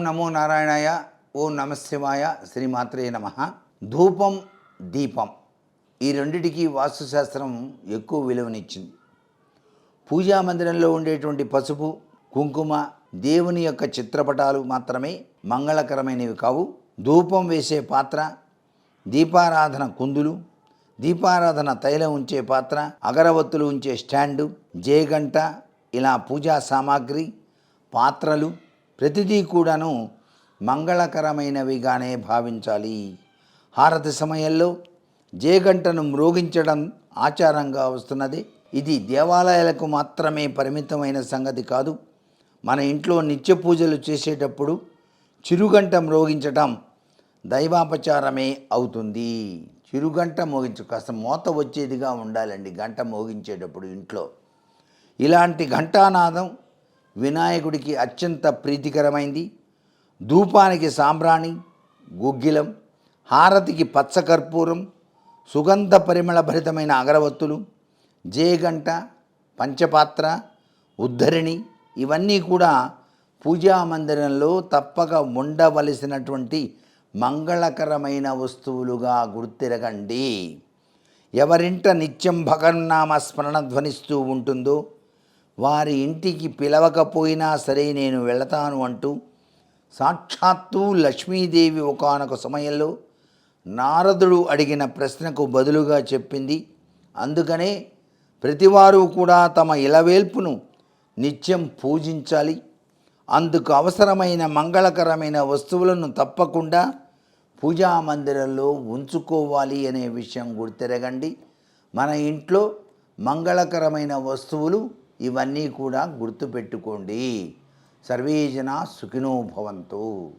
నమో నారాయణాయ. ఓం నమశివాయ. శ్రీమాత్రే నమః. ధూపం, దీపం ఈ రెండిటికి వాస్తుశాస్త్రం ఎక్కువ విలువనిచ్చింది. పూజా మందిరంలో ఉండేటువంటి పసుపు, కుంకుమ, దేవుని యొక్క చిత్రపటాలు మాత్రమే మంగళకరమైనవి కావు. ధూపం వేసే పాత్ర, దీపారాధన కుందులు, దీపారాధన తైలం ఉంచే పాత్ర, అగరవత్తులు ఉంచే స్టాండు, జేగంట, ఇలా పూజా సామాగ్రి, పాత్రలు ప్రతిదీ కూడాను మంగళకరమైనవిగానే భావించాలి. హారతి సమయంలో జేగంటను మ్రోగించడం ఆచారంగా వస్తున్నది. ఇది దేవాలయాలకు మాత్రమే పరిమితమైన సంగతి కాదు. మన ఇంట్లో నిత్య పూజలు చేసేటప్పుడు చిరుగంట మ్రోగించటం దైవాపచారమే అవుతుంది. చిరుగంట కాస్త మోత వచ్చేదిగా ఉండాలండి గంట మోగించేటప్పుడు ఇంట్లో. ఇలాంటి ఘంటానాదం వినాయకుడికి అత్యంత ప్రీతికరమైంది. ధూపానికి సాంబ్రాణి, గుగ్గిలం, హారతికి పచ్చకర్పూరం, సుగంధ పరిమళభరితమైన అగరవత్తులు, జేగంట, పంచపాత్ర, ఉద్ధరిణి ఇవన్నీ కూడా పూజా మందిరంలో తప్పక ఉండవలసినటువంటి మంగళకరమైన వస్తువులుగా గుర్తిరగండి. ఎవరింట నిత్యం భగన్నామ స్మరణ ధ్వనిస్తూ ఉంటుందో వారి ఇంటికి పిలవకపోయినా సరే నేను వెళతాను అంటూ సాక్షాత్తు లక్ష్మీదేవి ఒకానొక సమయంలో నారదుడు అడిగిన ప్రశ్నకు బదులుగా చెప్పింది. అందుకనే ప్రతివారు కూడా తమ ఇలవేల్పును నిత్యం పూజించాలి. అందుకు అవసరమైన మంగళకరమైన వస్తువులను తప్పకుండా పూజా మందిరంలో ఉంచుకోవాలి అనే విషయం గుర్తెరగండి. మన ఇంట్లో మంగళకరమైన వస్తువులు ఇవన్నీ కూడా గుర్తుపెట్టుకోండి. సర్వే జనా సుఖినో భవంతు.